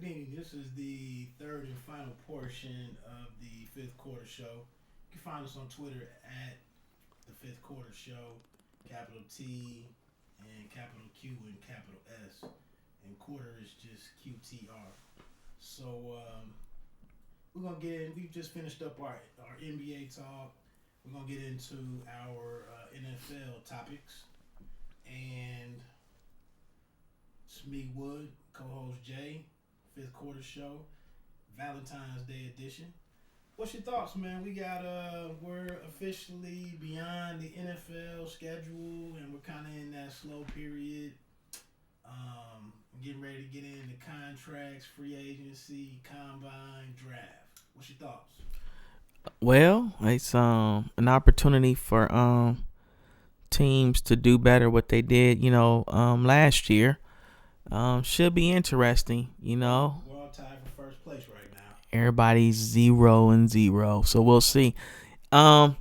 Good evening. This is the third and final portion of the fifth quarter show. You can find us on Twitter at the fifth quarter show, capital T and capital Q and capital S. And quarter is just QTR. So we're gonna get in. We've just finished up our NBA talk. We're gonna get into our NFL topics, and it's me, Wood, co-host Jay, fifth quarter show, Valentine's Day edition. What's your thoughts, man? We're officially beyond the NFL schedule, and we're kind of in that slow period. Getting ready to get into contracts, free agency, combine, draft. What's your thoughts? Well, it's an opportunity for teams to do better what they did, last year. Should be interesting, We're all tied for first place right now. Everybody's 0-0, so we'll see. Um,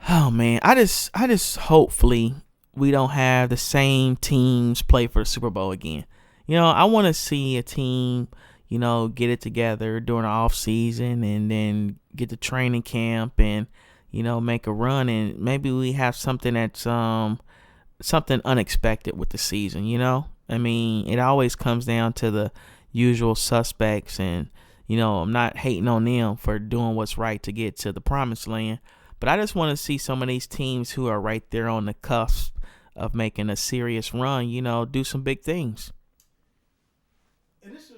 oh man, I just hopefully we don't have the same teams play for the Super Bowl again. I want to see a team, get it together during the off season and then get to training camp and make a run, and maybe we have something that's something unexpected with the season. I mean, it always comes down to the usual suspects, and I'm not hating on them for doing what's right to get to the promised land, but I just want to see some of these teams who are right there on the cusp of making a serious run, do some big things. And this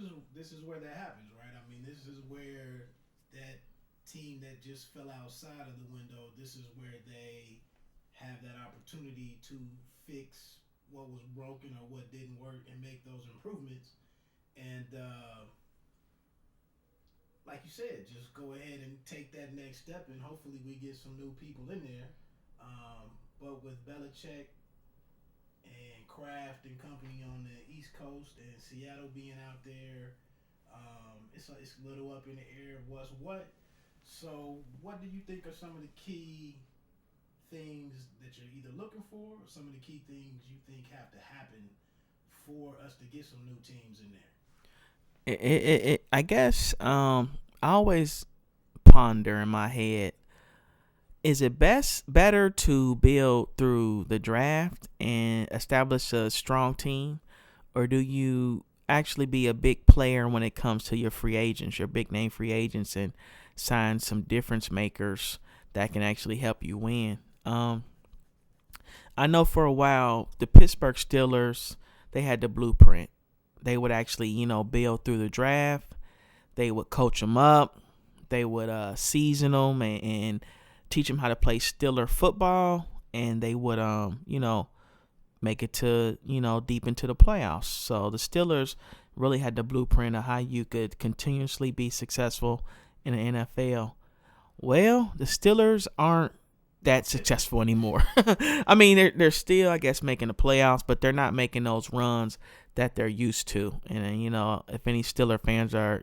is where that happens, right? I mean, this is where that team that just fell outside of the window. This is where they have that opportunity to fix what was broken or what didn't work and make those improvements. And like you said, just go ahead and take that next step, and hopefully we get some new people in there. But with Belichick and Kraft and company on the East Coast and Seattle being out there, it's a little up in the air of what's what. So, what do you think are some of the key things that you're either looking for, or some of the key things you think have to happen for us to get some new teams in there? I guess I always ponder in my head, is it better to build through the draft and establish a strong team, or do you actually be a big player when it comes to your free agents, your big name free agents, and sign some difference makers that can actually help you win? I know for a while the Pittsburgh Steelers, they had the blueprint. They would actually, build through the draft. They would coach them up. They would season them and teach them how to play Steeler football, and they would make it to deep into the playoffs. So the Steelers really had the blueprint of how you could continuously be successful in the NFL. Well, the Steelers aren't that successful anymore. I mean, they're still, I guess, making the playoffs, but they're not making those runs that they're used to. And if any Steeler fans are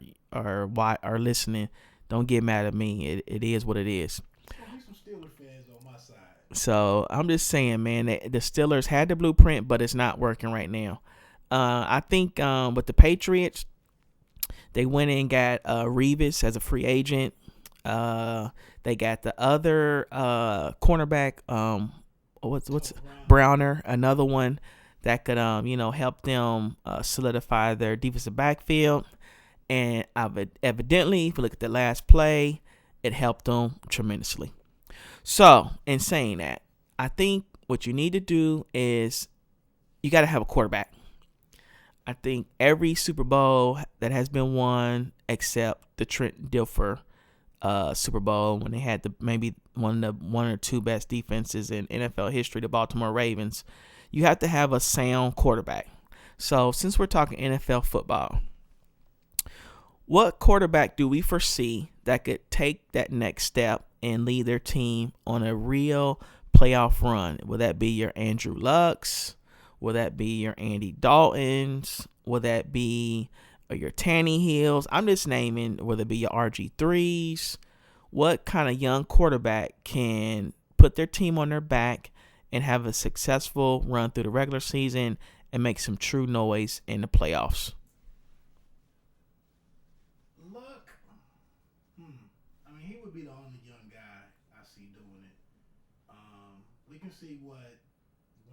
listening, don't get mad at me. It is what it is. There's gonna be some Steeler fans on my side. So I'm just saying, man, the Steelers had the blueprint, but it's not working right now. I think with the Patriots, they went and got Revis as a free agent. They got the other cornerback, what's Browner, another one that could help them solidify their defensive backfield. And evidently, if you look at the last play, it helped them tremendously. So, in saying that, I think what you need to do is you got to have a quarterback. I think every Super Bowl that has been won, except the Trent Dilfer Super Bowl, when they had maybe one or two best defenses in NFL history, the Baltimore Ravens, you have to have a sound quarterback. So, since we're talking NFL football, what quarterback do we foresee that could take that next step and lead their team on a real playoff run? Will that be your Andrew Lucks? Will that be your Andy Daltons? Will that be your Tannehills? I'm just naming. Will it be your RG3s? What kind of young quarterback can put their team on their back and have a successful run through the regular season and make some true noise in the playoffs? can see what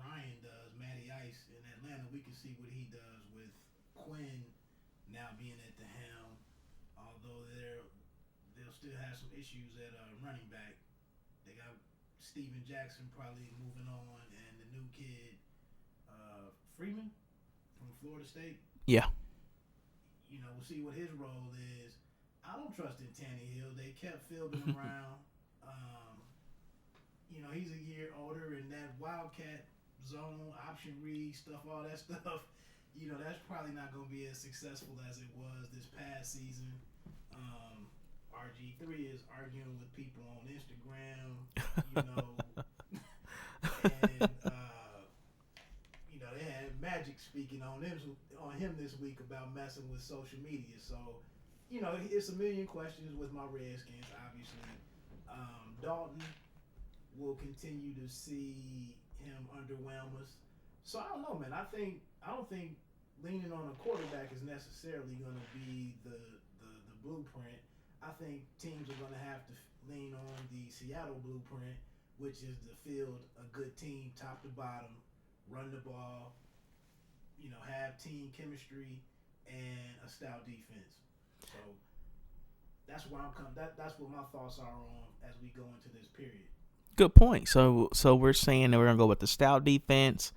Ryan does, Matty Ice in Atlanta. We can see what he does with Quinn now being at the helm. Although they'll still have some issues at running back. They got Steven Jackson probably moving on, and the new kid Freeman from Florida State. Yeah. We'll see what his role is. I don't trust in Tannehill. They kept fielding him around. He's a year older, and that Wildcat zone, option read stuff, all that stuff, that's probably not going to be as successful as it was this past season. RG3 is arguing with people on Instagram, and they had Magic speaking on him this week about messing with social media. So, it's a million questions with my Redskins, obviously. Dalton will continue to see him underwhelm us. So I don't know, man. I don't think leaning on a quarterback is necessarily going to be the blueprint. I think teams are going to have to lean on the Seattle blueprint, which is to field a good team top to bottom, run the ball, have team chemistry and a stout defense. So that's where I'm coming. That's what my thoughts are on as we go into this period. Good point. So we're saying that we're gonna go with the stout defense,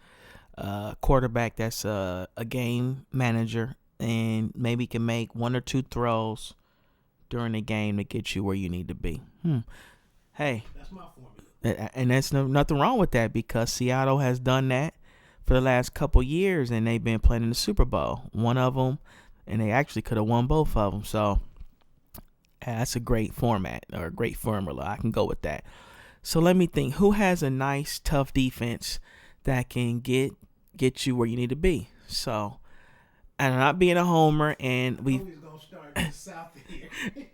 quarterback that's a game manager and maybe can make one or two throws during the game to get you where you need to be. Hey, that's my formula, and that's nothing wrong with that because Seattle has done that for the last couple years and they've been playing in the Super Bowl. One of them, and they actually could have won both of them. So that's a great format or a great formula. I can go with that. So let me think. Who has a nice, tough defense that can get you where you need to be? So, and I'm not being a homer, and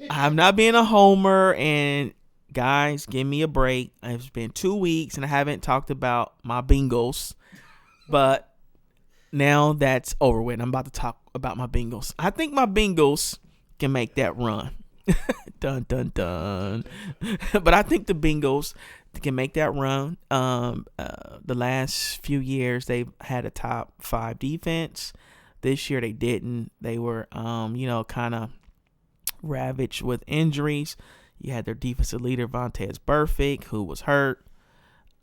I'm not being a homer, and guys, give me a break. It's been 2 weeks, and I haven't talked about my Bengals, but now that's over with. I'm about to talk about my Bengals. I think my Bengals can make that run. Dun dun dun. But I think the Bengals can make that run. The last few years they've had a top 5 defense. This year they didn't. They were kind of ravaged with injuries. You had their defensive leader Vontaze Burfict, who was hurt.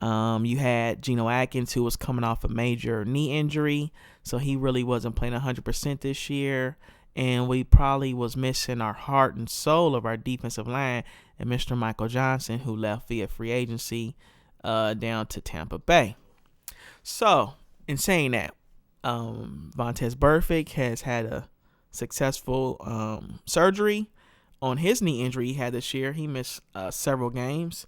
You had Geno Atkins, who was coming off a major knee injury, so he really wasn't playing 100% this year. And we probably was missing our heart and soul of our defensive line and Mr. Michael Johnson, who left via free agency down to Tampa Bay. So, in saying that, Vontaze Burfict has had a successful surgery on his knee injury he had this year. He missed several games.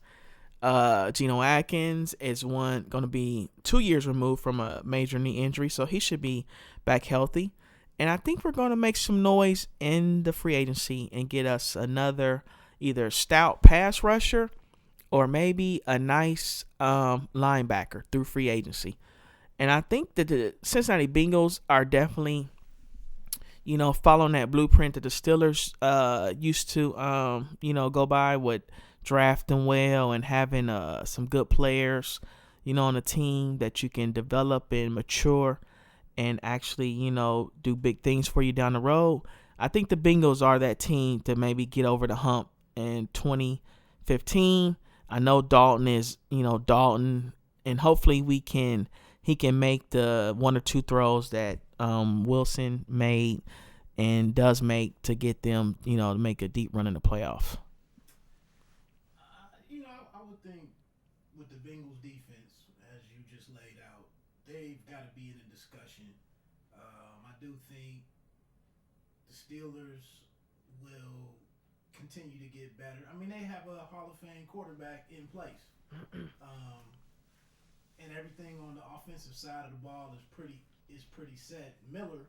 Geno Atkins is going to be 2 years removed from a major knee injury, so he should be back healthy. And I think we're going to make some noise in the free agency and get us another either stout pass rusher or maybe a nice linebacker through free agency. And I think that the Cincinnati Bengals are definitely, following that blueprint that the Steelers used to, go by with drafting well and having some good players, on the team that you can develop and mature and actually, do big things for you down the road. I think the Bengals are that team to maybe get over the hump in 2015. I know Dalton is, Dalton, and hopefully he can make the one or two throws that Wilson made and does make to get them, to make a deep run in the playoffs. I would think with the Bengals defense, as you just laid out, they've got to be in a discussion. I do think the Steelers will continue to get better. I mean, they have a Hall of Fame quarterback in place. And everything on the offensive side of the ball is pretty set. Miller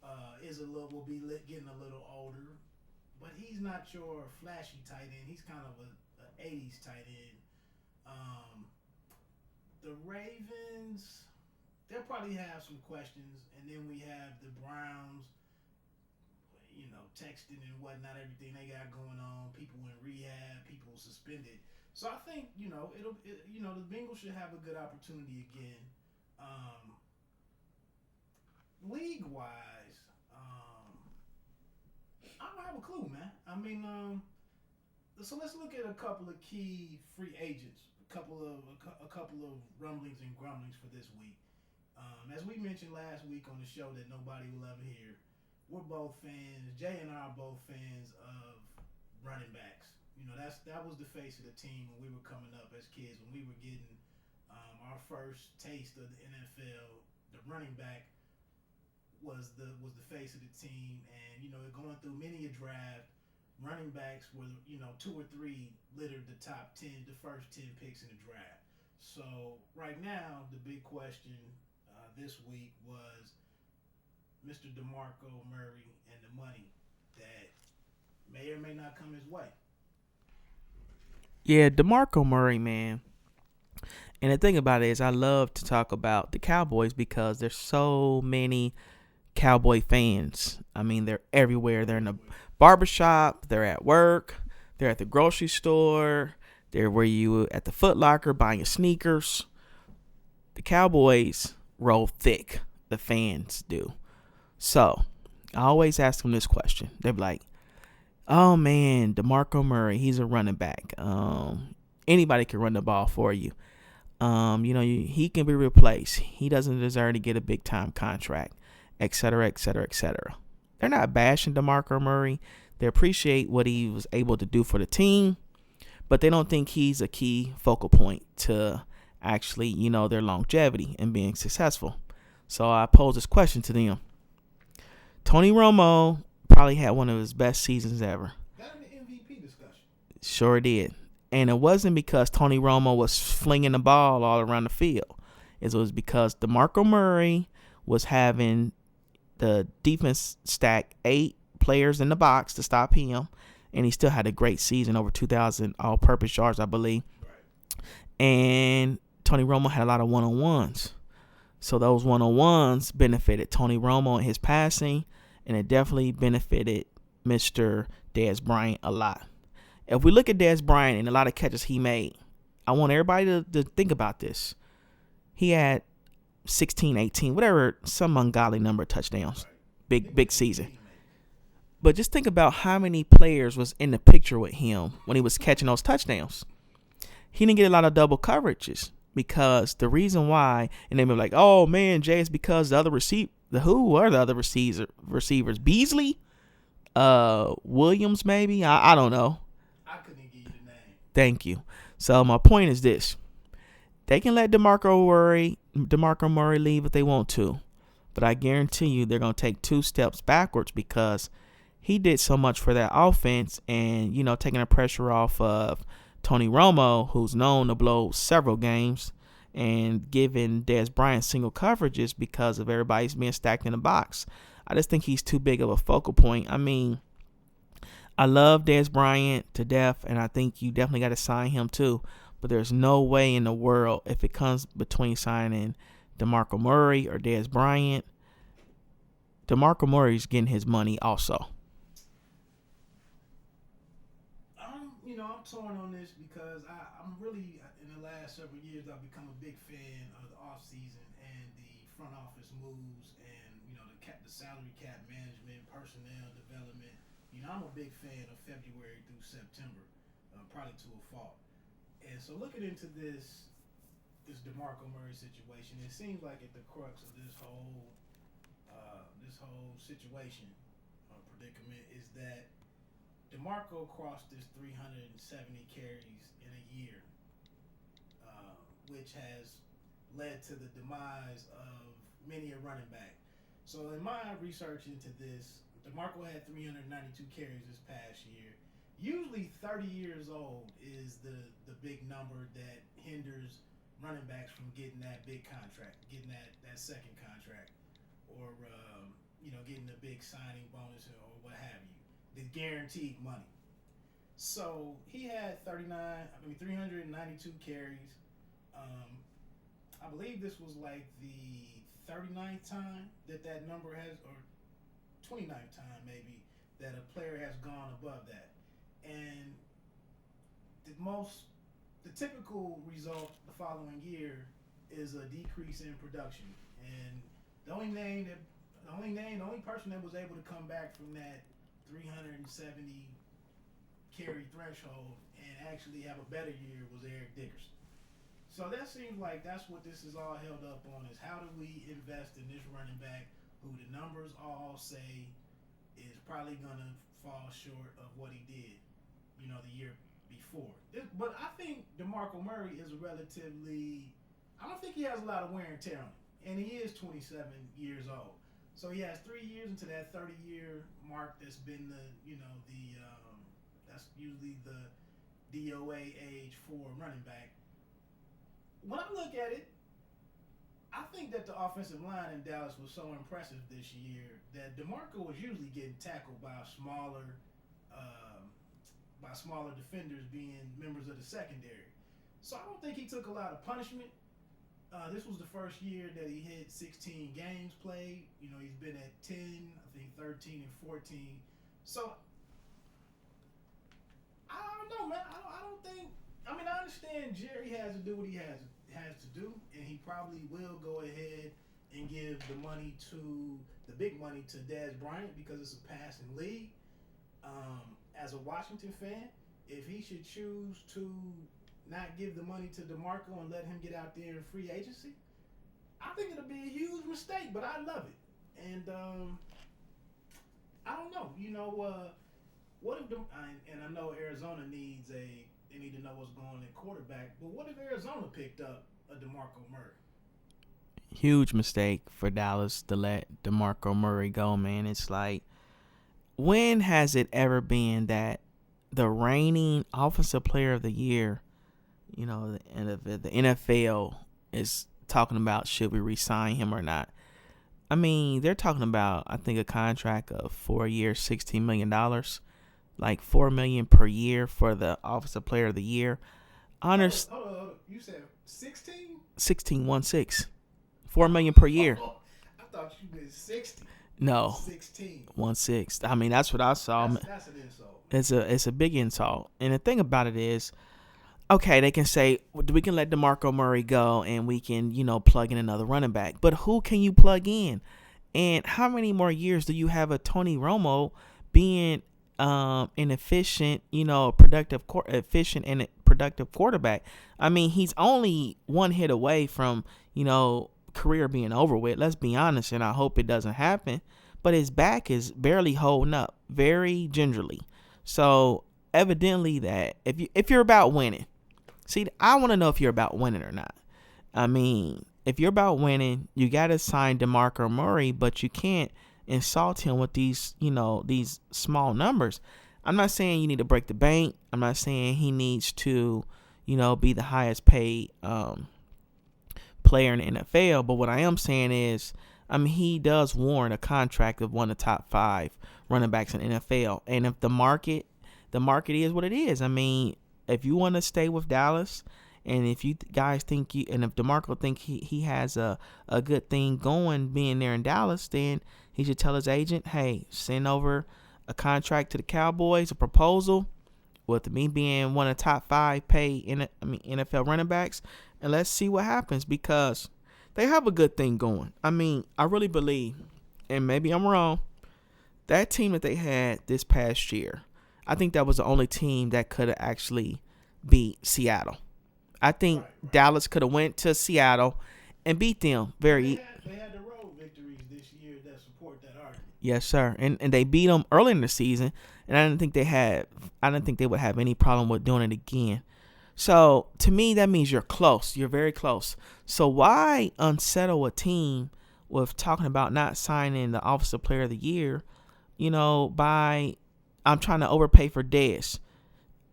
will be getting a little older, but he's not your flashy tight end. He's kind of a 80s tight end. The Ravens, they'll probably have some questions, and then we have the Browns, texting and whatnot, everything they got going on, people in rehab, people suspended. So I think the Bengals should have a good opportunity again. Um, League wise, I don't have a clue, man. I mean, so let's look at a couple of key free agents, a couple of rumblings and grumblings for this week. As we mentioned last week on the show that nobody will ever hear, we're both fans. Jay and I are both fans of running backs. That was the face of the team when we were coming up as kids. When we were getting our first taste of the NFL, the running back was the face of the team. And going through many a draft, running backs were two or three littered the top 10, the first 10 picks in the draft. So right now, the big question this week was Mr. DeMarco Murray and the money that may or may not come his way. Yeah, DeMarco Murray, man. And the thing about it is, I love to talk about the Cowboys because there's so many Cowboy fans. I mean, they're everywhere. They're in the barbershop, they're at work, they're at the grocery store, they're where you at the Foot Locker buying your sneakers. The Cowboys roll thick. The fans do. So I always ask them this question. They're like, "Oh man, DeMarco Murray, he's a running back. Anybody can run the ball for you. He can be replaced. He doesn't deserve to get a big time contract, et cetera, et cetera, et cetera." They're not bashing DeMarco Murray. They appreciate what he was able to do for the team, but they don't think he's a key focal point to actually, their longevity and being successful. So I pose this question to them. Tony Romo probably had one of his best seasons ever. Got in the MVP discussion. Sure did. And it wasn't because Tony Romo was flinging the ball all around the field. It was because DeMarco Murray was having the defense stack 8 players in the box to stop him, and he still had a great season, over 2,000 all-purpose yards, I believe. Right. And Tony Romo had a lot of one-on-ones. So those one-on-ones benefited Tony Romo and his passing, and it definitely benefited Mr. Dez Bryant a lot. If we look at Dez Bryant and a lot of catches he made, I want everybody to think about this. He had 16, 18, whatever, some ungodly number of touchdowns. Big season. But just think about how many players was in the picture with him when he was catching those touchdowns. He didn't get a lot of double coverages because the reason why, and they were like, "Oh man, Jay, it's because the other who are the other receivers? Beasley, Williams, maybe. I don't know. I couldn't give you the name. Thank you. So my point is this: they can let DeMarco Murray leave if they want to, but I guarantee you they're gonna take 2 steps backwards because he did so much for that offense, and taking the pressure off of Tony Romo, who's known to blow several games, and giving Dez Bryant single coverages because of everybody's being stacked in the box. I just think he's too big of a focal point. I mean, I love Dez Bryant to death, and I think you definitely got to sign him too. But there's no way in the world, if it comes between signing DeMarco Murray or Dez Bryant, DeMarco Murray's getting his money also. I'm torn on this because I'm really, in the last several years, I've become a big fan of the off season and the front office moves and the salary cap management, personnel development. I'm a big fan of February through September, probably to a fault. And so looking into this DeMarco Murray situation, it seems like at the crux of this whole situation predicament is that DeMarco crossed this 370 carries in a year, which has led to the demise of many a running back. So in my research into this, DeMarco had 392 carries this past year. Usually 30 years old is the big number that hinders running backs from getting that big contract, getting that second contract, or getting a big signing bonus or what have you, the guaranteed money. So he had 392 carries. I believe this was like the 39th time that number has, or 29th time maybe, that a player has gone above that. And the most the typical result the following year is a decrease in production. And the only person that was able to come back from that 370 carry threshold and actually have a better year was Eric Dickerson. So that seems like that's what this is all held up on, is how do we invest in this running back who the numbers all say is probably going to fall short of what he did, the year before. But I think DeMarco Murray is I don't think he has a lot of wear and tear on him. And he is 27 years old. So he has 3 years into that 30-year mark that's been that's usually the DOA age for a running back. When I look at it, I think that the offensive line in Dallas was so impressive this year that DeMarco was usually getting tackled by smaller defenders, being members of the secondary. So I don't think he took a lot of punishment. This was the first year that he hit 16 games played. He's been at 10, I think 13 and 14. So I don't know, man. I don't think. I mean, I understand Jerry has to do what he has to do, and he probably will go ahead and give the big money to Dez Bryant because it's a passing league. As a Washington fan, if he should choose to not give the money to DeMarco and let him get out there in free agency, I think it'll be a huge mistake, but I love it. And I don't know. What if and I know Arizona they need to know what's going on at quarterback, but what if Arizona picked up a DeMarco Murray? Huge mistake for Dallas to let DeMarco Murray go, man. It's like, when has it ever been that the reigning offensive player of the year, the NFL is talking about should we re-sign him or not? I mean, they're talking about, I think, a contract of 4 years, $16 million, like $4 million per year for the offensive player of the year. Hold on. You said 16? 16, 1-6. $4 million per year. I thought you meant 60. No. 16. 1-6. I mean, that's what I saw. That's an insult. It's a big insult. And the thing about it is, okay, they can say we can let DeMarco Murray go and we can, plug in another running back. But who can you plug in? And how many more years do you have a Tony Romo being efficient and productive quarterback? I mean, he's only one hit away from, career being over with. Let's be honest, and I hope it doesn't happen. But his back is barely holding up, very gingerly. So evidently that if you're about winning, see, I want to know if you're about winning or not. I mean, if you're about winning, you got to sign DeMarco Murray, but you can't insult him with these small numbers. I'm not saying you need to break the bank. I'm not saying he needs to, be the highest paid player in the NFL. But what I am saying is, he does warrant a contract of one of the top 5 running backs in the NFL. And if the market is what it is, I mean, if you want to stay with Dallas, and if you guys think and if DeMarco think he has a good thing going being there in Dallas, then he should tell his agent, hey, send over a contract to the Cowboys, a proposal with me being one of the top 5 paid NFL running backs, and let's see what happens, because they have a good thing going. I mean, I really believe, and maybe I'm wrong, that team that they had this past year, I think that was the only team that could have actually beat Seattle. I think Dallas could have went to Seattle and beat them They had the road victories this year that support that argument. Yes, sir. And they beat them early in the season, and I didn't think they would have any problem with doing it again. So to me, that means you're close. You're very close. So why unsettle a team with talking about not signing the Offensive Player of the Year, by I'm trying to overpay for Dez.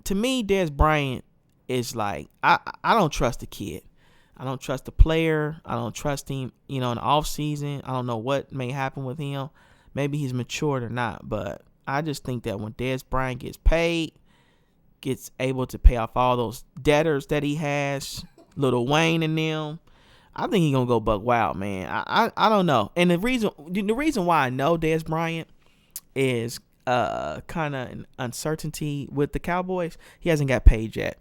To me, Dez Bryant is like, I don't trust the kid. I don't trust the player. I don't trust him, in the off season. I don't know what may happen with him. Maybe he's matured or not, but I just think that when Dez Bryant gets paid, gets able to pay off all those debtors that he has, Lil Wayne and them, I think he's gonna go buck wild, man. I don't know. And the reason why I know Dez Bryant is kind of an uncertainty with the Cowboys. He hasn't got paid yet.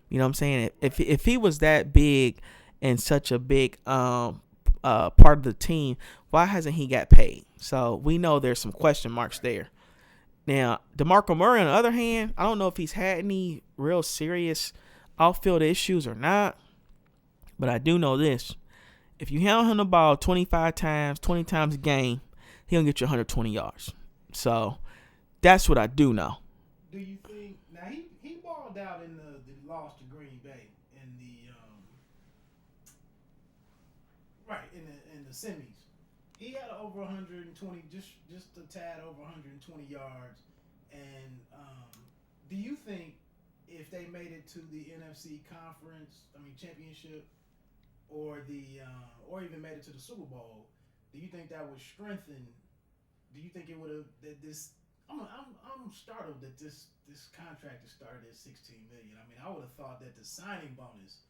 You know what I'm saying? If he was that big and such a big part of the team, why hasn't he got paid? So we know there's some question marks there. Now, DeMarco Murray, on the other hand, I don't know if he's had any real serious off-field issues or not, but I do know this. If you hand him the ball 25 times, 20 times a game, he'll get you 120 yards. So that's what I do know. Do you think now he balled out in the loss to Green Bay in the right in the semis? He had over 120, just a tad over 120 yards. And do you think if they made it to the NFC championship, or even made it to the Super Bowl, do you think that would strengthen? Do you think it would have that this? I'm startled that this contract is started at 16 million. I mean, I would have thought that the signing bonus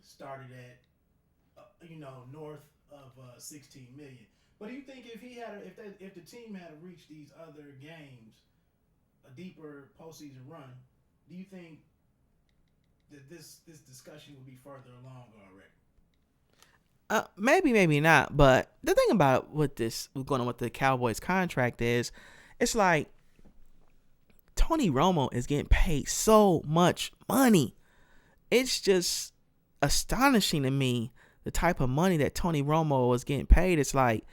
started at north of 16 million. But do you think if if the team had reached these other games, a deeper postseason run, do you think that this discussion would be further along already? Maybe, maybe not. But the thing about what's going on with the Cowboys contract is, it's like Tony Romo is getting paid so much money. It's just astonishing to me the type of money that Tony Romo was getting paid. It's like,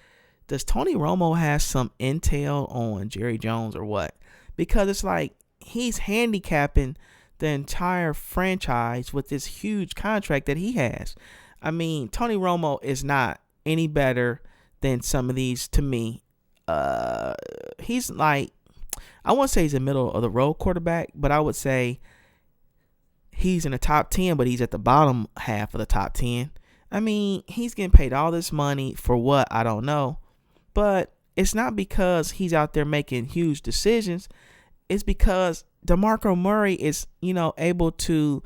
does Tony Romo have some intel on Jerry Jones or what? Because it's like he's handicapping the entire franchise with this huge contract that he has. I mean, Tony Romo is not any better than some of these to me. He's like, I won't say he's a middle of the road quarterback, but I would say he's in the top 10, but he's at the bottom half of the top 10. I mean, he's getting paid all this money for what? I don't know. But it's not because he's out there making huge decisions. It's because DeMarco Murray is, able to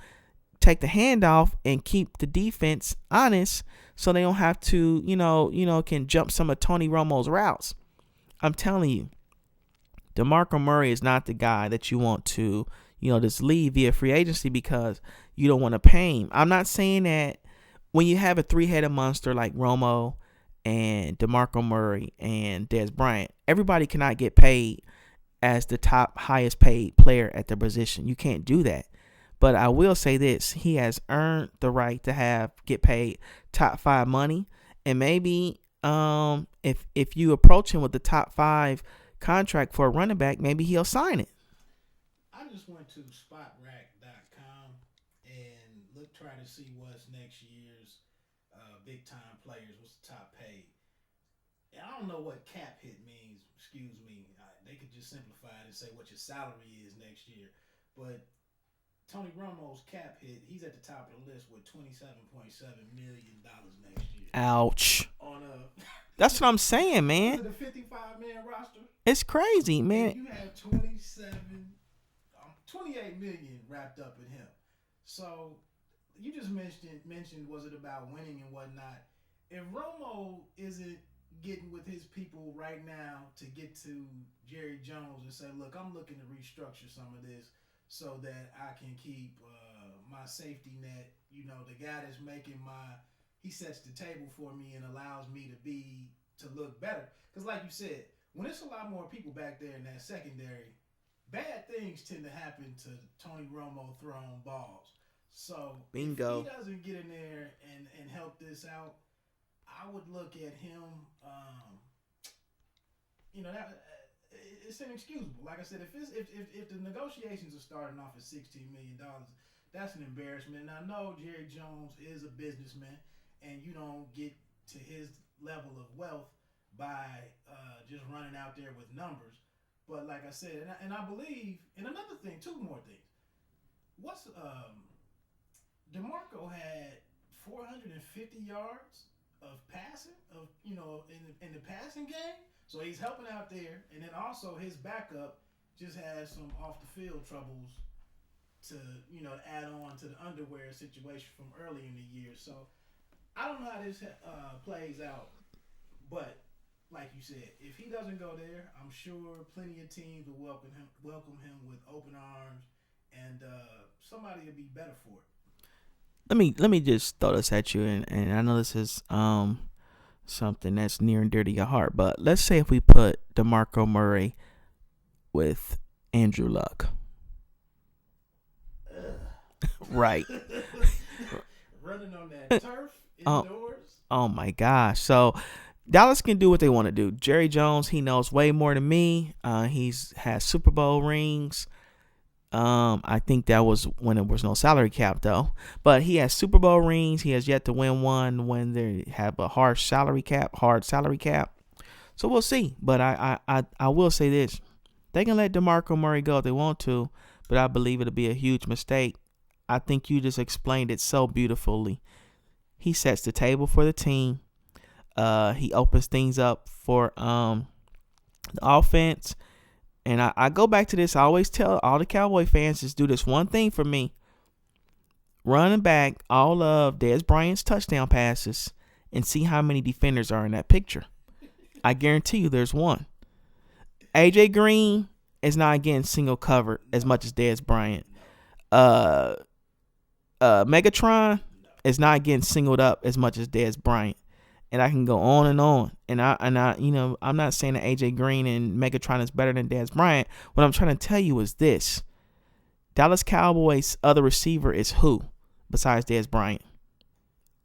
take the handoff and keep the defense honest so they don't have to, can jump some of Tony Romo's routes. I'm telling you, DeMarco Murray is not the guy that you want to, just leave via free agency because you don't want to pay him. I'm not saying that when you have a three-headed monster like Romo and DeMarco Murray and Dez Bryant, everybody cannot get paid as the top highest paid player at their position. You can't do that. But I will say this, he has earned the right to get paid top 5 money. And maybe if you approach him with the top 5 contract for a running back, maybe he'll sign it. I just went to spotrack.com and try to see what's next year's big time players, what's the top paid. And I don't know what cap hit means, excuse me. They could just simplify it and say what your salary is next year. But Tony Romo's cap hit, he's at the top of the list with $27.7 million next year. Ouch. On That's what I'm saying, man. The 55-man roster. It's crazy, man. And you have 28 million wrapped up in him. So you just mentioned was it about winning and whatnot? If Romo isn't getting with his people right now to get to Jerry Jones and say, look, I'm looking to restructure some of this so that I can keep my safety net, the guy that's he sets the table for me and allows me to look better. Because like you said, when it's a lot more people back there in that secondary, bad things tend to happen to Tony Romo throwing balls. So bingo. If he doesn't get in there and help this out, I would look at him, it's inexcusable. Like I said, if the negotiations are starting off at $16 million, that's an embarrassment. And I know Jerry Jones is a businessman, and you don't get to his level of wealth by just running out there with numbers. But like I said, and I believe, and another thing, 2 more things. DeMarco had 450 yards of passing in the passing game, so he's helping out there, and then also his backup just has some off the field troubles to add on to the underwear situation from early in the year. So I don't know how this plays out, but like you said, if he doesn't go there, I'm sure plenty of teams will welcome him with open arms, and somebody will be better for it. let me just throw this at you, and I know this is something that's near and dear to your heart, but let's say if we put DeMarco Murray with Andrew Luck. Right. Running on that turf Oh, indoors. oh my gosh. So Dallas can do what they want to do. Jerry Jones, he knows way more than me. He's has Super Bowl rings. I think that was when there was no salary cap though. But he has Super Bowl rings. He has yet to win one when they have a hard salary cap. So we'll see. But I will say this: they can let DeMarco Murray go if they want to, but I believe it'll be a huge mistake. I think you just explained it so beautifully. He sets the table for the team. He opens things up for the offense. And I go back to this. I always tell all the Cowboy fans, just do this one thing for me. Running back all of Dez Bryant's touchdown passes and see how many defenders are in that picture. I guarantee you there's one. AJ Green is not getting single covered as much as Dez Bryant. Megatron is not getting singled up as much as Dez Bryant. And I can go on and on. And I, I'm not saying that AJ Green and Megatron is better than Dez Bryant. What I'm trying to tell you is this: Dallas Cowboys' other receiver is who besides Dez Bryant?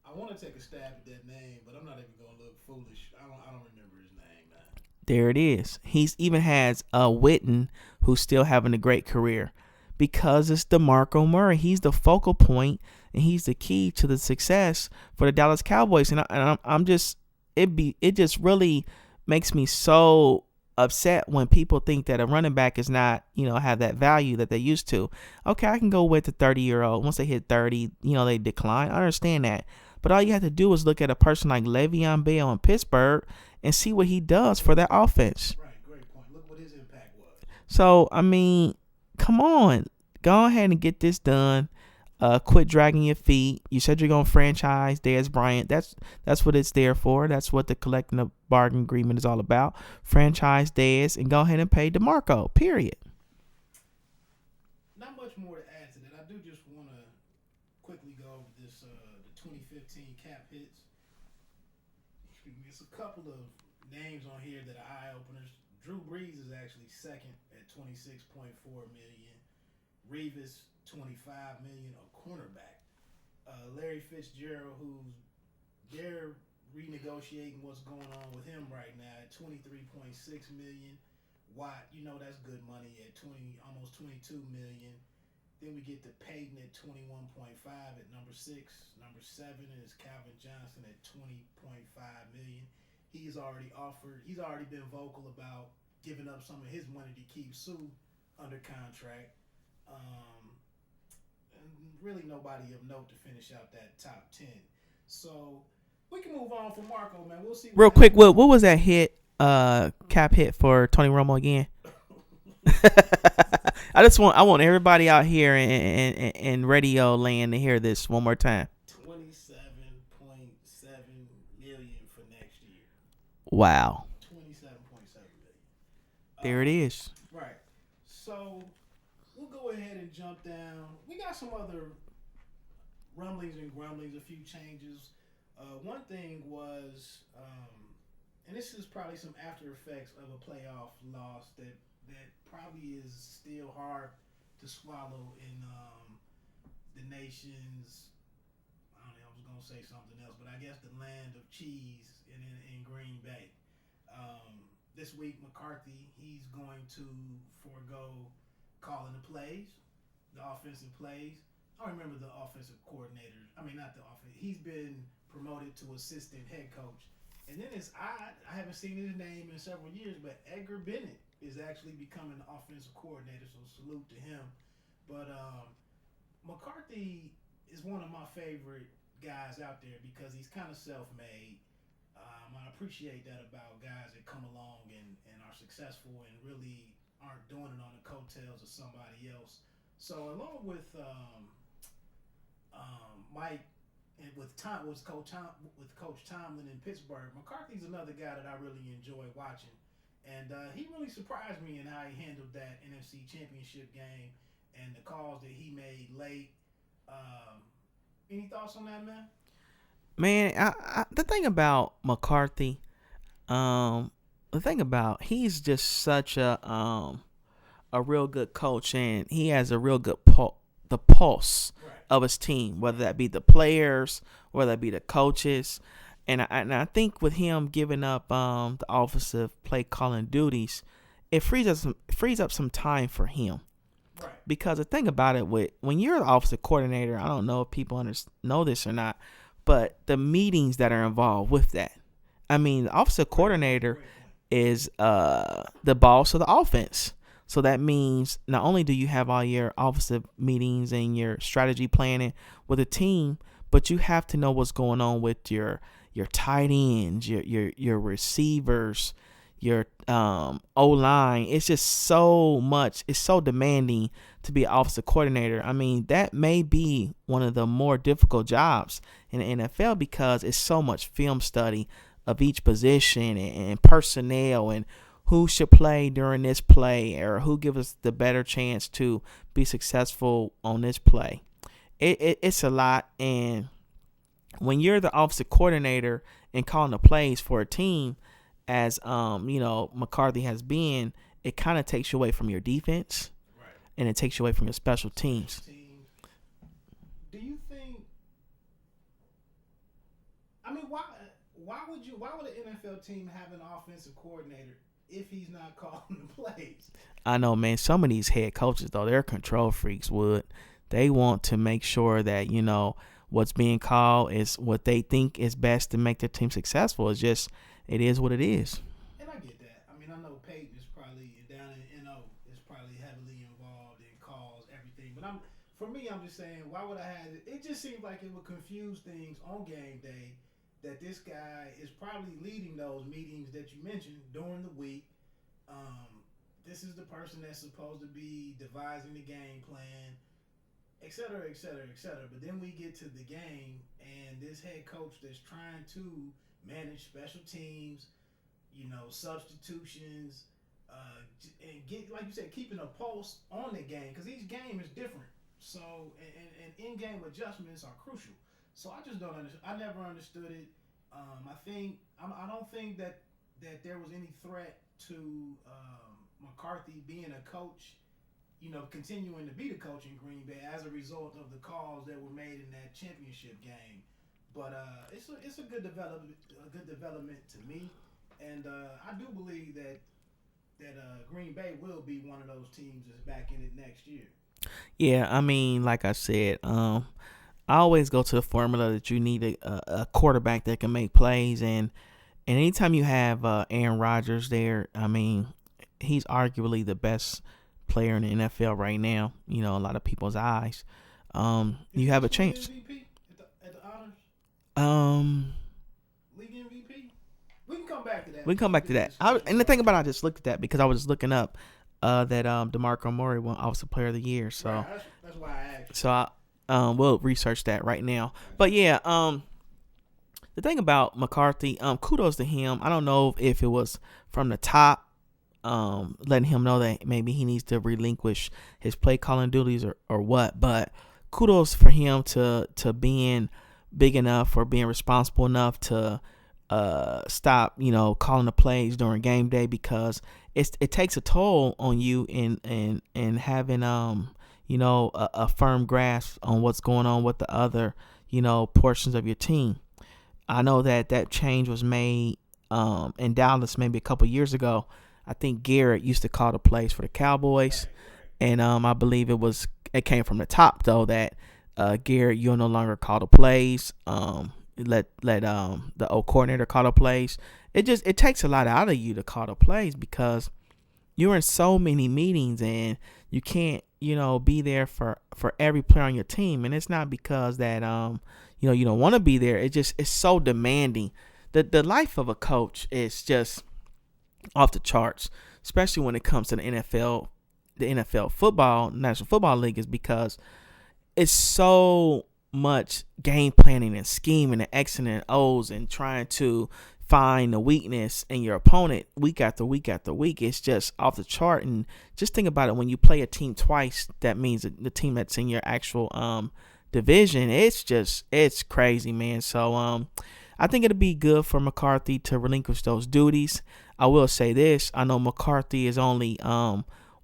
I want to take a stab at that name, but I'm not even going to look foolish. I don't remember his name, man. There it is. He's even has Witten, who's still having a great career, because it's DeMarco Murray. He's the focal point, and he's the key to the success for the Dallas Cowboys. And I'm just, it just really makes me so upset when people think that a running back is not, have that value that they used to. Okay, I can go with the 30-year-old. Once they hit 30, they decline. I understand that. But all you have to do is look at a person like Le'Veon Bell in Pittsburgh and see what he does for that offense. Right, great point. Look what his impact was. So, I mean, come on. Go ahead and get this done. Quit dragging your feet. You said you're going to franchise Dez Bryant. That's what it's there for. That's what the collective bargain agreement is all about. Franchise Dez and go ahead and pay DeMarco, period. Not much more to add to that. I do just want to quickly go over this the 2015 cap hits. There's a couple of names on here that are eye openers. Drew Brees is actually second at 26.4 million. Revis, 25 million, a cornerback. Larry Fitzgerald, who's they're renegotiating what's going on with him right now at 23.6 million. Watt, that's good money at almost 22 million. Then we get to Peyton at 21.5 at number 6. Number 7 is Calvin Johnson at 20.5 million. He's already been vocal about giving up some of his money to keep Sue under contract. And really nobody of note to finish out that top 10. So we can move on from Marco, man. We'll see. Real quick, what was that hit? Cap hit for Tony Romo again? I want everybody out here in radio land to hear this one more time. 27.7 million for next year. Wow. 27.7 million. There it is. Right. So we'll go ahead and jump down. We got some other rumblings and grumblings, a few changes. One thing was, and this is probably some after effects of a playoff loss that probably is still hard to swallow in the nation's, I don't know, I was going to say something else, but I guess the land of cheese in Green Bay. This week, McCarthy, he's going to forego calling the plays, the offensive plays. I don't remember the offensive coordinator. I mean, not the offense. He's been promoted to assistant head coach. And then it's odd, I haven't seen his name in several years, but Edgar Bennett is actually becoming the offensive coordinator, so salute to him. But McCarthy is one of my favorite guys out there because he's kind of self-made. I appreciate that about guys that come along and are successful and really aren't doing it on the coattails of somebody else. So along with Mike and with Coach Tomlin in Pittsburgh, McCarthy's another guy that I really enjoy watching. And he really surprised me in how he handled that NFC Championship game and the calls that he made late. Any thoughts on that, man? Man, the thing about McCarthy, the thing about he's just such a real good coach, and he has a real good the pulse Right. of his team, whether that be the players, whether that be the coaches, and I think with him giving up the offensive play calling duties, it frees up some time for him. Right. Because the thing about it, with when you're the offensive coordinator, I don't know if people know this or not, but the meetings that are involved with that. I mean, the offensive coordinator is the boss of the offense. So that means not only do you have all your offensive meetings and your strategy planning with a team, but you have to know what's going on with your tight ends, your receivers, your O line. It's just so much. It's so demanding to be an offensive coordinator. I mean, that may be one of the more difficult jobs in the NFL because it's so much film study of each position and personnel and who should play during this play or who gives us the better chance to be successful on this play. It's a lot, and when you're the offensive coordinator and calling the plays for a team, as McCarthy has been, it kind of takes you away from your defense, Right. and it takes you away from your special teams. Do you think? I mean, why would an NFL team have an offensive coordinator if he's not calling the plays? I know, man. Some of these head coaches, though, they're control freaks. They want to make sure that what's being called is what they think is best to make their team successful. It is what it is. And I get that. I mean, I know Peyton is probably down in NO is probably heavily involved in calls, everything. But I'm just saying, why would I have it? It just seems like it would confuse things on game day. That this guy is probably leading those meetings that you mentioned during the week. This is the person that's supposed to be devising the game plan, et cetera, et cetera, et cetera. But then we get to the game, and this head coach that's trying to manage special teams, substitutions, and get, like you said, keeping a pulse on the game because each game is different. So, and in-game adjustments are crucial. So I just don't understand. I never understood it. I don't think that there was any threat to McCarthy being a coach, continuing to be the coach in Green Bay as a result of the calls that were made in that championship game. But it's a good development to me, and I do believe that Green Bay will be one of those teams that's back in it next year. Yeah, I mean, like I said, I always go to the formula that you need a quarterback that can make plays, and anytime you have Aaron Rodgers there, I mean, he's arguably the best player in the NFL right now. A lot of people's eyes. You have a chance. MVP at the honors? League MVP? We can come back to that. And the thing about it, I just looked at that because I was just looking up that DeMarco Murray won Offensive Player of the Year. So right, that's why I asked. So we'll research that right now. But yeah, the thing about McCarthy, kudos to him. I don't know if it was from the top, letting him know that maybe he needs to relinquish his play calling duties or what. But kudos for him to being big enough or being responsible enough to stop, calling the plays during game day because it takes a toll on you in having a firm grasp on what's going on with the other, portions of your team. I know that change was made in Dallas maybe a couple years ago. I think Garrett used to call the plays for the Cowboys, and I believe it came from the top though that Garrett, you'll no longer call the plays. Let the old coordinator call the plays. It takes a lot out of you to call the plays because you're in so many meetings and you can't be there for every player on your team, and it's not because that you don't want to be there. It's so demanding. The life of a coach is just off the charts, especially when it comes to the NFL football, National Football League, is because it's so much game planning and scheming and X's and O's and trying to find the weakness in your opponent week after week after week. It's just off the chart. And just think about it, when you play a team twice, that means that the team that's in your actual division, it's crazy, man. So I think it'll be good for McCarthy to relinquish those duties. I will say this: I know McCarthy is only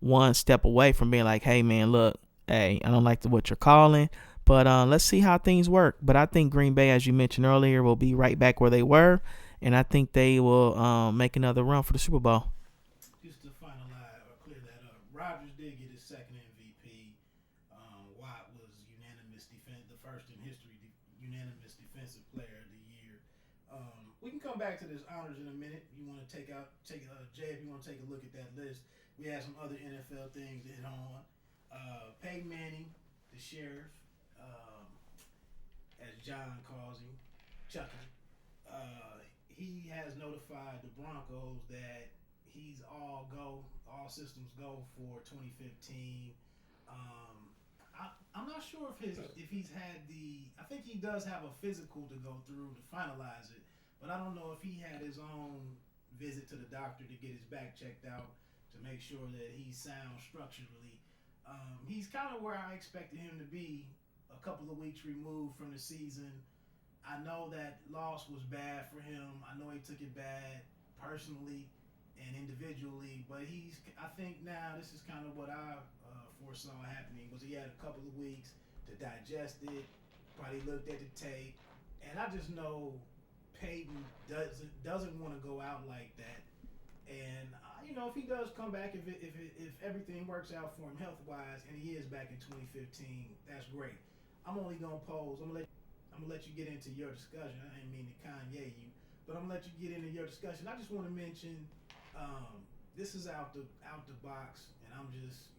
one step away from being like, hey man, look, hey, I don't like what you're calling, but let's see how things work. But I think Green Bay, as you mentioned earlier, will be right back where they were, and I think they will make another run for the Super Bowl. Just to finalize or clear that up, Rodgers did get his second MVP. Watt was the first in history, unanimous defensive player of the year. We can come back to this honors in a minute. You want to Jay, if you want to take a look at that list, we have some other NFL things to hit on. Peyton Manning, the sheriff, as John calls him, Chucky. He has notified the Broncos that he's all systems go for 2015. I'm not sure if he's had I think he does have a physical to go through to finalize it, but I don't know if he had his own visit to the doctor to get his back checked out to make sure that he's sound structurally. He's kind of where I expected him to be, a couple of weeks removed from the season. I know that loss was bad for him. I know he took it bad personally and individually, but I think now this is kind of what I foresaw happening, was he had a couple of weeks to digest it, probably looked at the tape, and I just know Peyton doesn't want to go out like that. And if he does come back, if everything works out for him health wise, and he is back in 2015, that's great. I'm only gonna pose. I'm gonna let you get into your discussion. I didn't mean to Kanye you, but I'm gonna let you get into your discussion. I just want to mention this is out the box, and I'm just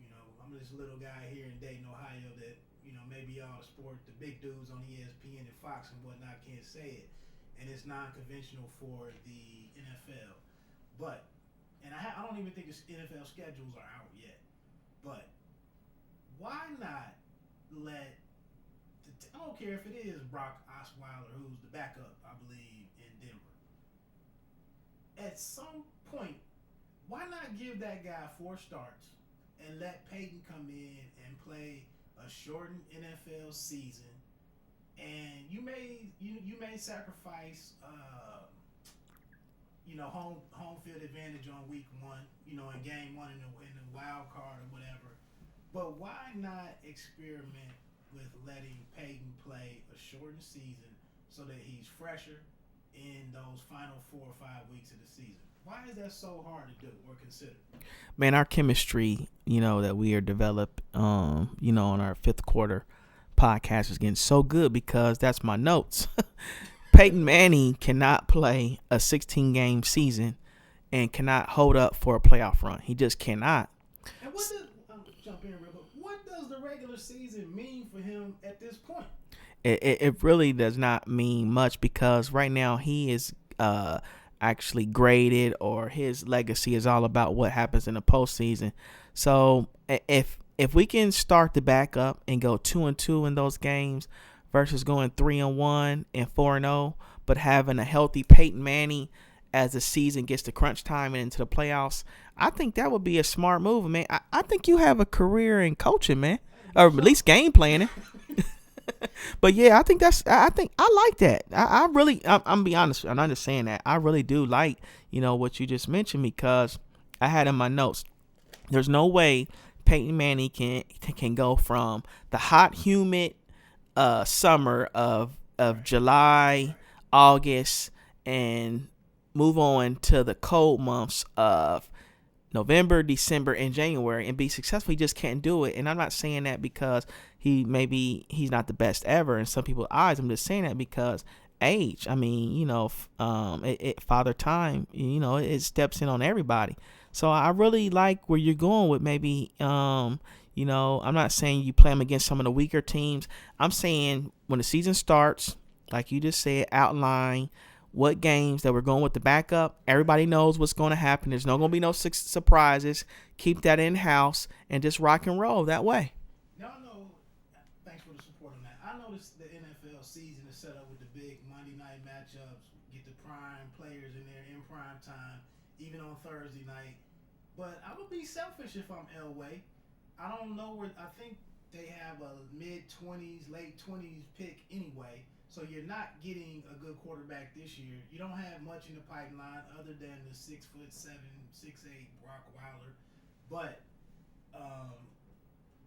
this little guy here in Dayton, Ohio that maybe all the the big dudes on ESPN and Fox and whatnot can't say it, and it's non-conventional for the NFL. But I don't even think the NFL schedules are out yet. But why not let I don't care if it is Brock Osweiler, who's the backup, I believe, in Denver. At some point, why not give that guy 4 starts and let Peyton come in and play a shortened NFL season, and you may sacrifice home field advantage on week 1, in game 1 in the wild card or whatever. But why not experiment with letting Peyton play a shortened season so that he's fresher in those final 4 or 5 weeks of the season? Why is that so hard to do or consider? Man, our chemistry, that we are developed, on our fifth quarter podcast is getting so good because that's my notes. Peyton Manning cannot play a 16-game season and cannot hold up for a playoff run. He just cannot. And jump in real quick. What does the regular season mean for him at this point? It really does not mean much because right now he is actually graded, or his legacy is all about what happens in the postseason. So if we can start the back up and go 2-2 in those games versus going 3-1 and 4-0, but having a healthy Peyton Manning as the season gets to crunch time and into the playoffs, I think that would be a smart move, man. I think you have a career in coaching, man, or at least game planning. But yeah, I think I like that. I'm be honest, and I'm just saying that I really do like, what you just mentioned, because I had in my notes, there's no way Peyton Manning can go from the hot, humid summer of July, August, and move on to the cold months of November, December, and January and be successful. He just can't do it. And I'm not saying that because he's not the best ever in some people's eyes. I'm just saying that because age. I mean, father time, it steps in on everybody. So I really like where you're going with maybe, I'm not saying you play them against some of the weaker teams. I'm saying when the season starts, like you just said, outline what games that we're going with the backup. Everybody knows what's going to happen. There's not going to be no surprises. Keep that in-house and just rock and roll that way. Y'all know, thanks for the support on that. I know the NFL season is set up with the big Monday night matchups, get the prime players in there in prime time, even on Thursday night. But I would be selfish if I'm Elway. I don't know I think they have a mid-20s, late-20s pick anyway. So you're not getting a good quarterback this year. You don't have much in the pipeline other than the 6'7", 6'8" Brock Wilder. But um,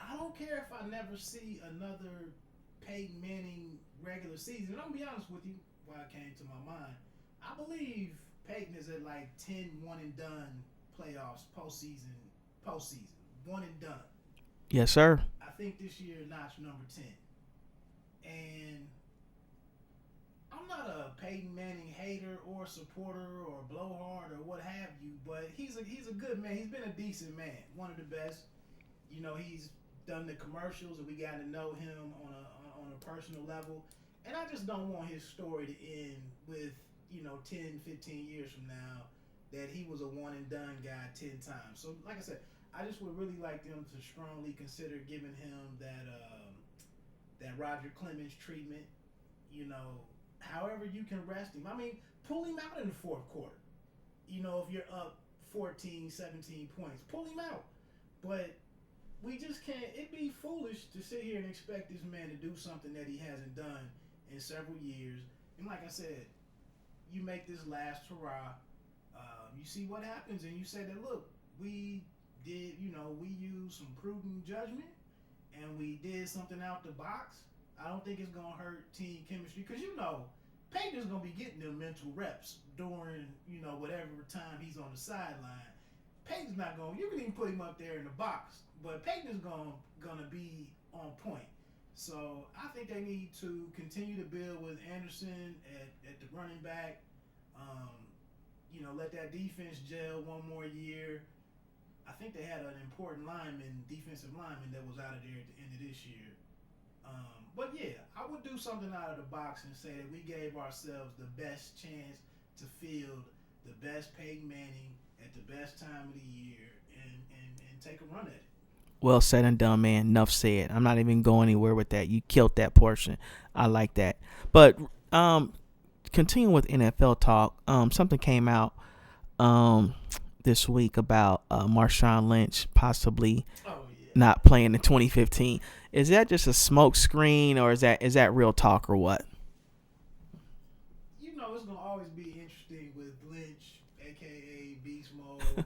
I don't care if I never see another Peyton Manning regular season. And I'm gonna be honest with you, why it came to my mind. I believe Peyton is at like 10 one and done playoffs, postseason, one and done. Yes, sir. I think this year notch number 10. And I'm not a Peyton Manning hater or supporter or blowhard or what have you, but he's a good man. He's been a decent man, one of the best. You know, he's done the commercials and we got to know him on a personal level. And I just don't want his story to end with, 10, 15 years from now that he was a one and done guy 10 times. So like I said, I just would really like them to strongly consider giving him that Roger Clemens treatment. However you can rest him. I mean, pull him out in the fourth quarter. If you're up 14, 17 points, pull him out. But we just can't. It'd be foolish to sit here and expect this man to do something that he hasn't done in several years. And like I said, you make this last hurrah. You see what happens, and you say that, look, we did, we used some prudent judgment, and we did something out the box. I don't think it's going to hurt team chemistry because, Peyton's going to be getting them mental reps during, whatever time he's on the sideline. Peyton's not going, you can even put him up there in the box, but Peyton is going to be on point. So I think they need to continue to build with Anderson at the running back. Let that defense gel one more year. I think they had an important defensive lineman that was out of there at the end of this year. But yeah, I would do something out of the box and say that we gave ourselves the best chance to field the best Peyton Manning at the best time of the year and take a run at it. Well said and done, man. Enough said. I'm not even going anywhere with that. You killed that portion. I like that. But continuing with NFL talk, something came out this week about Marshawn Lynch possibly not playing in 2015. Is that just a smoke screen, or is that real talk, or what? It's gonna always be interesting with Lynch, aka Beast Mode.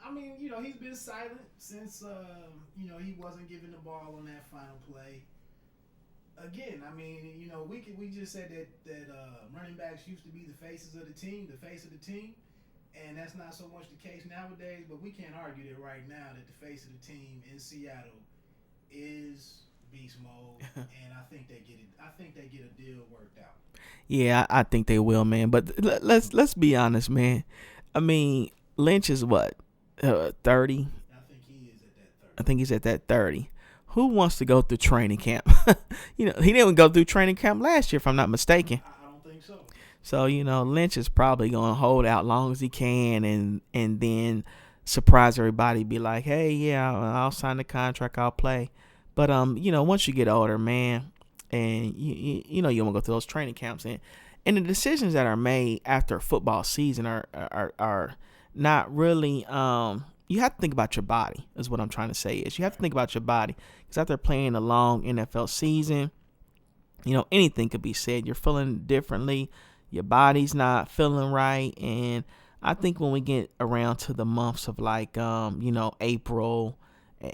I mean, he's been silent since he wasn't giving the ball on that final play. Again, I mean, we just said that running backs used to be the face of the team, and that's not so much the case nowadays. But we can't argue that right now that the face of the team in Seattle is Beast Mode, and I think they get it. I think they get a deal worked out. Yeah, I think they will, man. But let's be honest, man. I mean, Lynch is what, 30? I think he is at that 30. I think he's at that 30. Who wants to go through training camp? He didn't go through training camp last year, if I'm not mistaken. I don't think so. So, Lynch is probably going to hold out long as he can and then surprise everybody, be like, hey, yeah, I'll sign the contract, I'll play. But, once you get older, man, and you want to go through those training camps, and the decisions that are made after a football season are not really, you have to think about your body, is what I'm trying to say. Is you have to think about your body. Because after playing a long NFL season, anything could be said. You're feeling differently. Your body's not feeling right. And I think when we get around to the months of like, April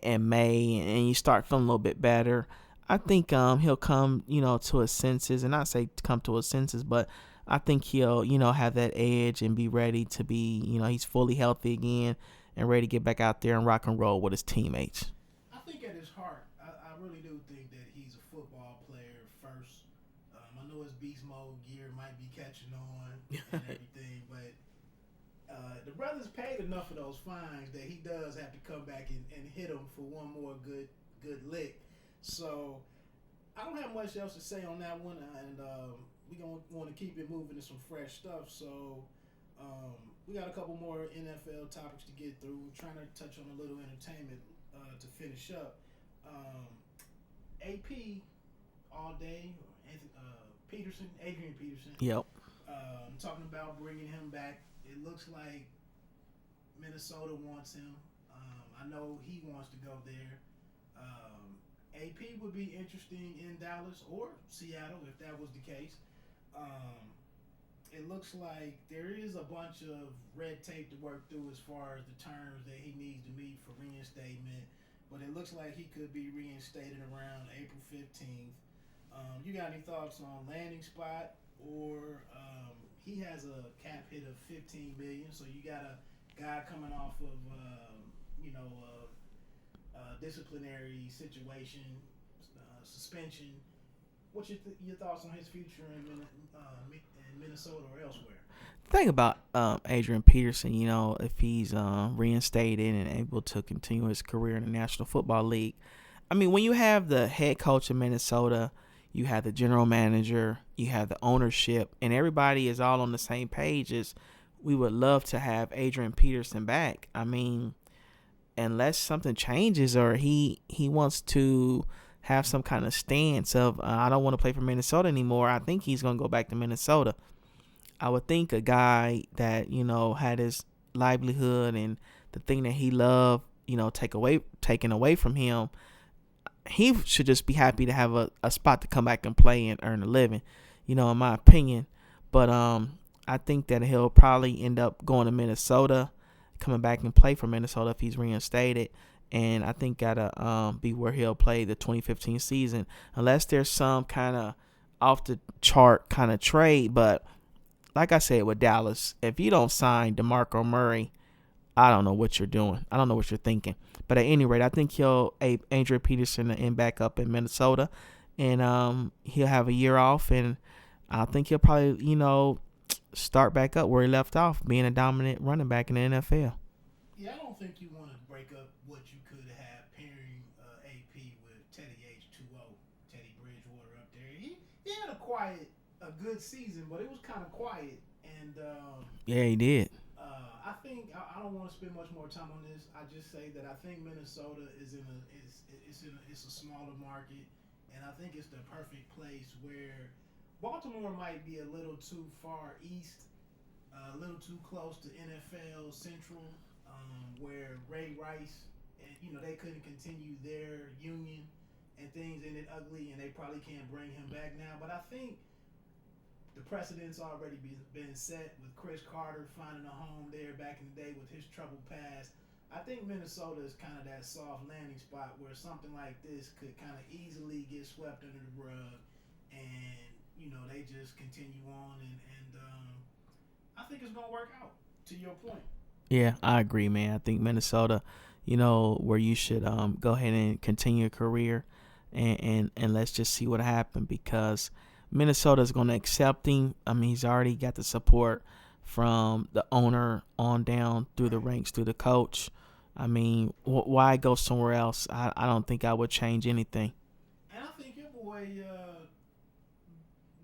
and May, and you start feeling a little bit better, I think he'll come, to his senses. And not say come to his senses, but I think he'll, have that edge and be ready to be, he's fully healthy again and ready to get back out there and rock and roll with his teammates. I think at his heart, I really do think that he's a football player first. I know his beast mode gear might be catching on and everything, but the brother's paid enough of those fines that he does have to come back and hit him for one more good lick. So I don't have much else to say on that one, and we're going to want to keep it moving to some fresh stuff. So we got a couple more NFL topics to get through. We're trying to touch on a little entertainment to finish up. AP all day, Adrian Peterson. Yep. Talking about bringing him back. It looks like Minnesota wants him. I know he wants to go there. AP would be interesting in Dallas or Seattle if that was the case. Um, it looks like there is a bunch of red tape to work through as far as the terms that he needs to meet for reinstatement. But it looks like he could be reinstated around April 15th. You got any thoughts on landing spot? Or he has a cap hit of 15 million, so you got a guy coming off of disciplinary situation, suspension. What's your thoughts on his future in Minnesota or elsewhere? The thing about Adrian Peterson, if he's reinstated and able to continue his career in the National Football League, I mean, when you have the head coach of Minnesota, you have the general manager, you have the ownership, and everybody is all on the same page, is we would love to have Adrian Peterson back. I mean, unless something changes or he wants to have some kind of stance of I don't want to play for Minnesota anymore, I think he's going to go back to Minnesota. I would think a guy that, had his livelihood and the thing that he loved, taken away from him, he should just be happy to have a spot to come back and play and earn a living, in my opinion. But I think that he'll probably end up going to Minnesota, coming back and play for Minnesota if he's reinstated. And I think gotta be where he'll play the 2015 season, unless there's some kind of off the chart kind of trade. But like I said with Dallas, if you don't sign DeMarco Murray, I don't know what you're doing. I don't know what you're thinking. But at any rate, I think Adrian Peterson end back up in Minnesota, and he'll have a year off, and I think he'll probably start back up where he left off, being a dominant running back in the NFL. Yeah, I don't think you want to break up what you could have pairing AP with Teddy H2O, Teddy Bridgewater up there. He had a good season, but it was kind of quiet. And yeah, he did. I think I don't want to spend much more time on this. I just say that I think Minnesota is it's a smaller market, and I think it's the perfect place where Baltimore might be a little too far east, a little too close to NFL Central, where Ray Rice, they couldn't continue their union, and things ended ugly, and they probably can't bring him back now. But I think the precedent's already been set with Chris Carter finding a home there back in the day with his troubled past. I think Minnesota is kind of that soft landing spot where something like this could kind of easily get swept under the rug, and they just continue on, and I think it's gonna work out. To your point. Yeah, I agree, man. I think Minnesota, where you should go ahead and continue your career, and let's just see what happens, because Minnesota is going to accept him. I mean, he's already got the support from the owner on down through the ranks, through the coach. I mean, why go somewhere else? I don't think I would change anything. And I think your boy,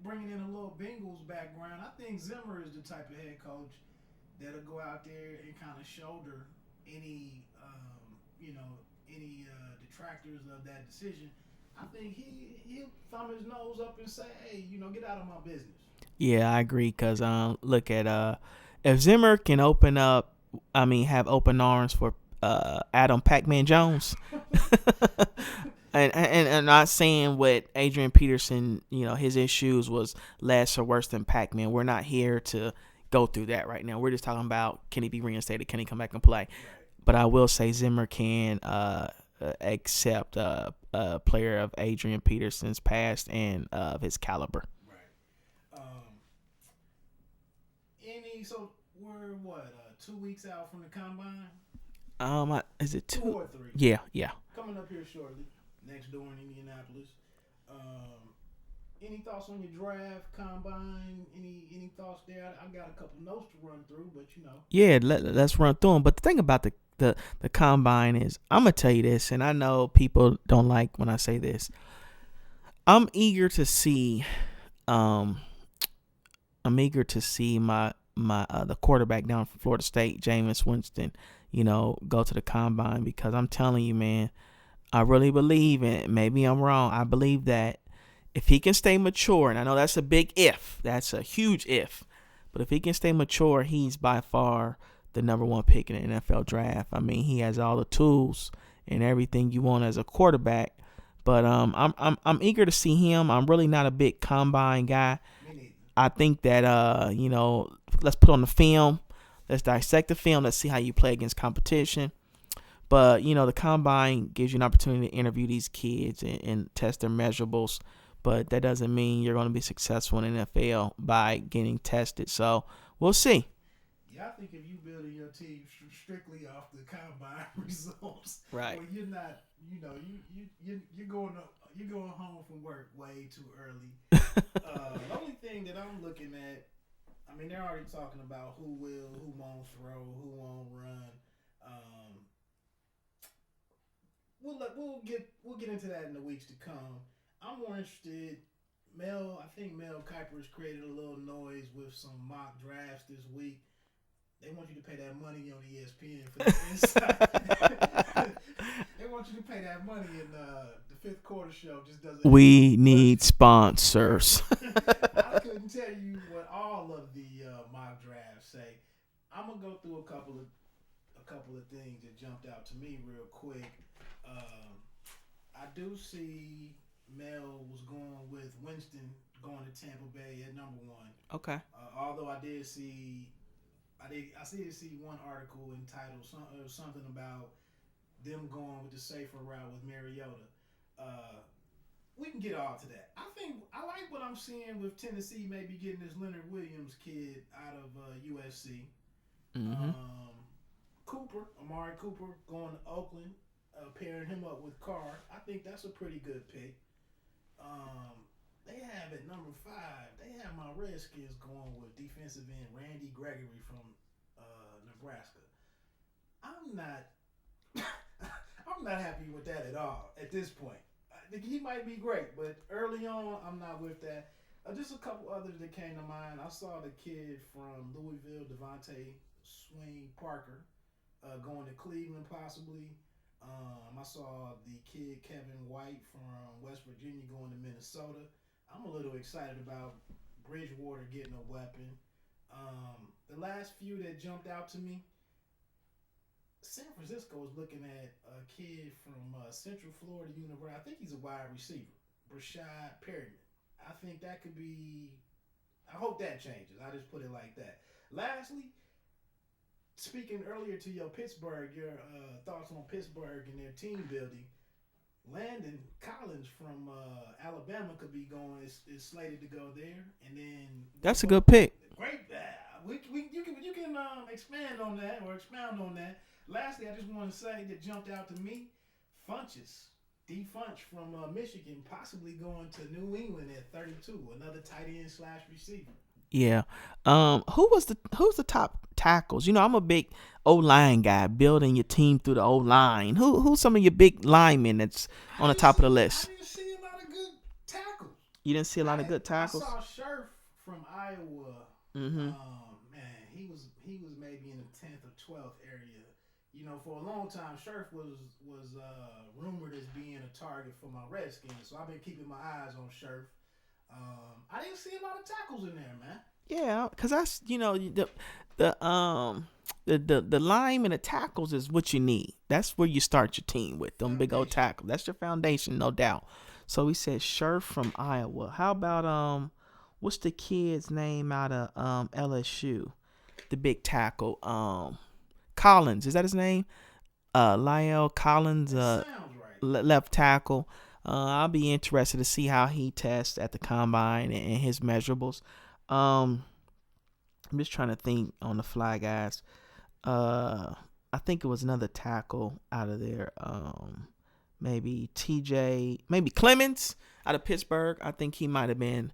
bringing in a little Bengals background, I think Zimmer is the type of head coach that'll go out there and kind of shoulder any detractors of that decision. I think he'll thumb his nose up and say, hey, get out of my business. Yeah, I agree, because look at if Zimmer can have open arms for Adam Pac-Man Jones, and not saying what Adrian Peterson, his issues was less or worse than Pac-Man. We're not here to go through that right now. We're just talking about, can he be reinstated? Can he come back and play? Right. But I will say Zimmer can accept a player of Adrian Peterson's past and of his caliber. Right. So we're 2 weeks out from the combine? Is it 2 or 3? Yeah. Coming up here shortly, next door in Indianapolis. Any thoughts on your draft, combine? Any thoughts there? I got a couple notes to run through, but Yeah, let's run through them. But the thing about the combine is, I'm gonna tell you this, and I know people don't like when I say this. I'm eager to see my the quarterback down from Florida State, Jameis Winston, go to the combine, because I'm telling you, man, I really believe, and maybe I'm wrong, I believe that if he can stay mature, and I know that's a big if, that's a huge if, but if he can stay mature, he's by far the number one pick in the NFL draft. I mean, he has all the tools and everything you want as a quarterback. But I'm eager to see him. I'm really not a big combine guy. I think that let's put on the film. Let's dissect the film. Let's see how you play against competition. But the combine gives you an opportunity to interview these kids and test their measurables. But that doesn't mean you're going to be successful in the NFL by getting tested. So we'll see. Yeah, I think if you building your team strictly off the combine results, right? Well, you're not. You're going home from work way too early. The only thing that I'm looking at, I mean, they're already talking about who won't throw, who won't run. We'll get into that in the weeks to come. I'm more interested. I think Mel Kiper has created a little noise with some mock drafts this week. They want you to pay that money on ESPN for the inside. They want you to pay that money, and the fifth quarter show just doesn't. We need sponsors. I couldn't tell you what all of the mock drafts say. I'm gonna go through a couple of things that jumped out to me real quick. I do see Mel was going with Winston going to Tampa Bay at number 1. Okay. Although I did see one article entitled something about them going with the safer route with Mariota. We can get all to that. I like what I'm seeing with Tennessee maybe getting this Leonard Williams kid out of USC. Mm-hmm. Amari Cooper going to Oakland, pairing him up with Carr. I think that's a pretty good pick. They have at number 5. They have my Redskins going with defensive end Randy Gregory from Nebraska. I'm not happy with that at all at this point. I think he might be great, but early on, I'm not with that. Just a couple others that came to mind. I saw the kid from Louisville, Devontae Swing Parker, going to Cleveland possibly. I saw the kid Kevin White from West Virginia going to Minnesota. I'm a little excited about Bridgewater getting a weapon. The last few that jumped out to me, San Francisco is looking at a kid from Central Florida University. I think he's a wide receiver, Brashad Perryman. I think that could be. I hope that changes. I just put it like that. Lastly, speaking earlier to your thoughts on Pittsburgh and their team building, Landon Collins from Alabama could be going. Is slated to go there, and then that's a good pick. Great. You can expand on that or expound on that. Lastly, I just want to say that jumped out to me, D. Funch from Michigan, possibly going to New England at 32, another tight end / receiver. Yeah. Who's the top tackles? I'm a big O-line guy, building your team through the O-line. Who's some of your big linemen that's on the top of the list? I didn't see a lot of good tackles. You didn't see a lot of good tackles? I saw Scherf from Iowa. Mm-hmm. Man, he was maybe in the 10th or 12th area. For a long time, Scherf was rumored as being a target for my Redskins, so I've been keeping my eyes on Scherf. I didn't see a lot of tackles in there, man. Yeah, because that's the line and the tackles is what you need. That's where you start your team with them big old tackles. That's your foundation, no doubt. So we said Scherf from Iowa. How about what's the kid's name out of LSU? The big tackle, Collins. Is that his name? Lyle Collins. Sounds right. Left tackle. I'll be interested to see how he tests at the combine and his measurables. I'm just trying to think on the fly, guys. I think it was another tackle out of there. Maybe TJ, maybe Clemens out of Pittsburgh. I think he might have been